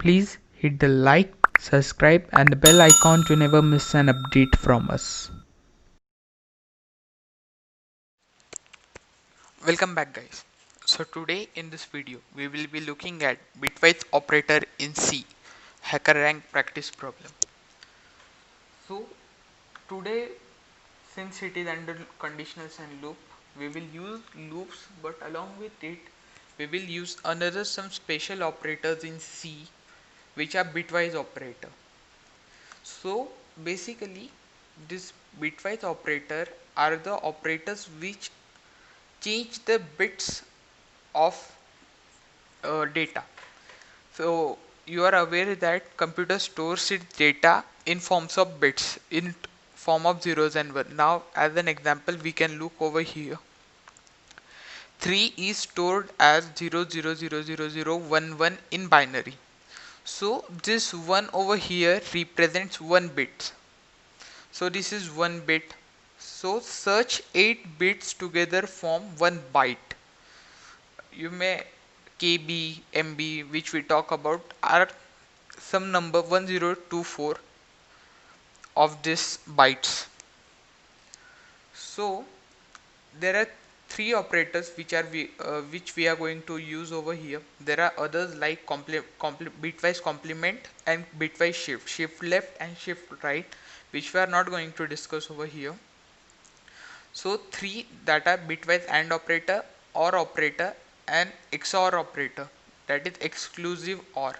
Please hit the like, subscribe and the bell icon to never miss an update from us. Welcome back guys. So today in this video we will be looking at bitwise operator in C, HackerRank practice problem. So today, since it is under conditionals and loop, we will use loops, but along with it we will use another some special operators in C which are bitwise operator. So basically this bitwise operator are the operators which change the bits of data. So you are aware that computer stores its data in forms of bits, in form of zeros and one. Now as an example we can look over here. 3 is stored as 00000011 in binary. So this 1 over here represents 1 bit. So this is 1 bit. So such 8 bits together form 1 byte. You may KB, MB, which we talk about, are some number 1024 of this bytes. So there are three operators which we are going to use over here. There are others like bitwise complement and bitwise shift left and shift right, which we are not going to discuss over here. So three that are bitwise AND operator, OR operator and XOR operator, that is exclusive OR.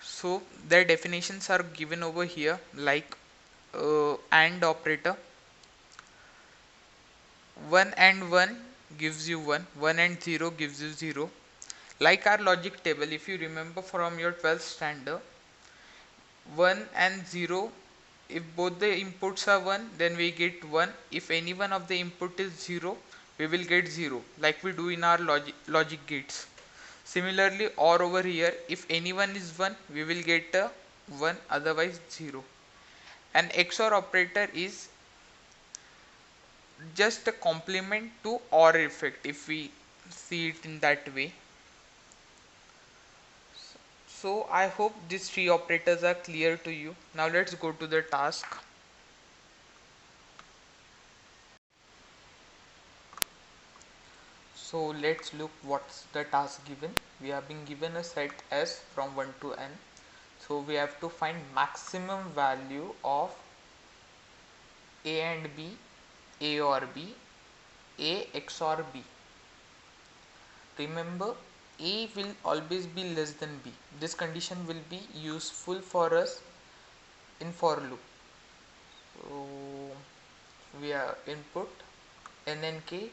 So their definitions are given over here, like AND operator, 1 and 1 gives you 1, 1 and 0 gives you 0. Like our logic table, if you remember from your 12th standard, 1 and 0, if both the inputs are 1 then we get 1. If any one of the input is 0 we will get 0, like we do in our logic gates. Similarly, or over here, if any one is 1 we will get a 1, otherwise 0. An XOR operator is just a complement to OR effect, if we see it in that way. So I hope these three operators are clear to you. Now let's go to the task. So let's look what's the task given. We have been given a set S from 1 to n. So we have to find maximum value of A and B, A or B, A XOR B. Remember, A will always be less than B. This condition will be useful for us in for loop. So we have input n and k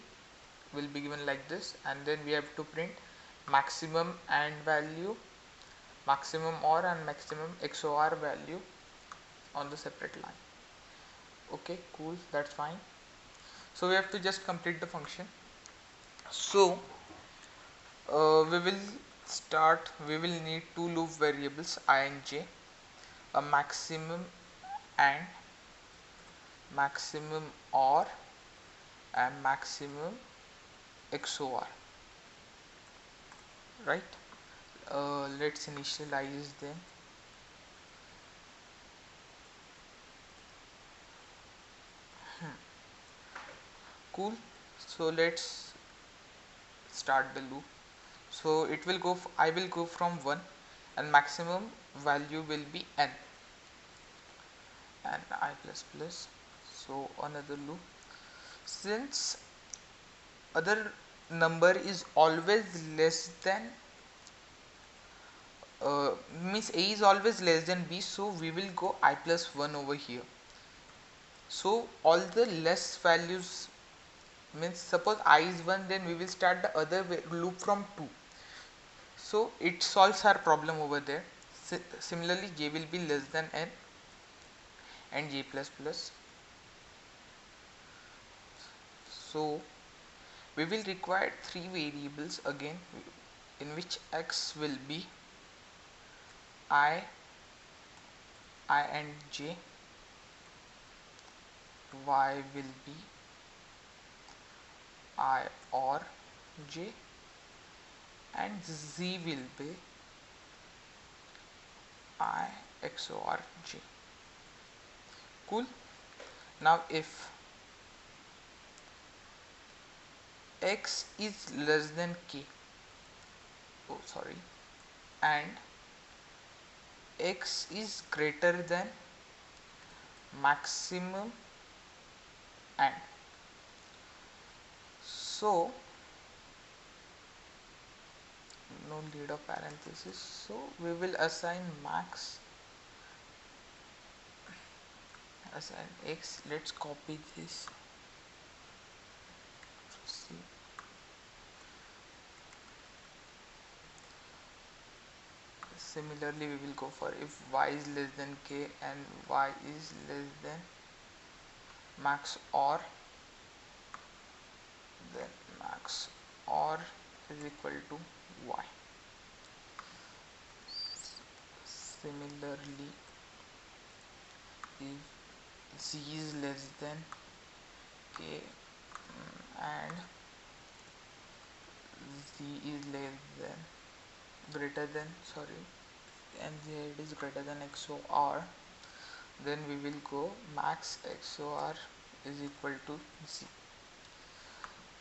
will be given like this, and then we have to print maximum AND value, maximum OR and maximum XOR value on the separate line. Okay, cool, that's fine. So we have to just complete the function. So we will need two loop variables I and j, a maximum and maximum OR and maximum XOR, right? Let's initialize them. Cool. So let's start the loop. So it will go I will go from 1 and maximum value will be n and I plus plus. So another loop. Since other number is always less than means A is always less than B, so we will go I plus 1 over here. So all the less values, means suppose I is 1, then we will start the other loop from 2. So it solves our problem over there. Similarly, j will be less than n and j plus plus. So we will require three variables again, in which x will be I and j, y will be I or j, and z will be I XOR J. Cool. Now if x is less than k, oh sorry, and x is greater than maximum and, so no need of parenthesis, so we will assign max, assign x. Let's copy this. See, similarly we will go for if y is less than k and y is less than max, or then max or is equal to y. Similarly, if z is less than k and z is less than, greater than, sorry, and z is greater than XOR, then we will go max XOR is equal to z.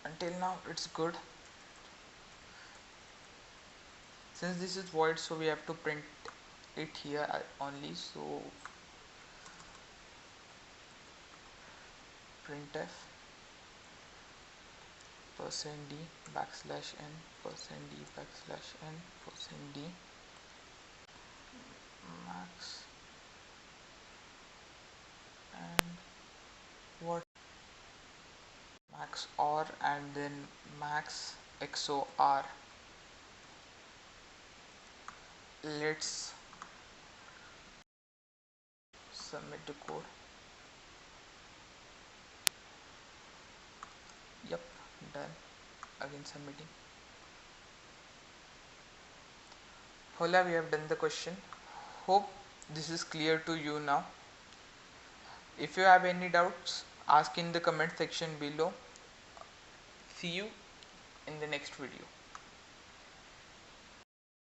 Until now it's good. Since this is void, so we have to print it here only, so printf %d backslash n %d backslash n %d max and what, max or, and then max XOR. Let's submit the code. Yep, done. Again submitting. Hola, we have done the question. Hope this is clear to you now. If you have any doubts, ask in the comment section below. See you in the next video.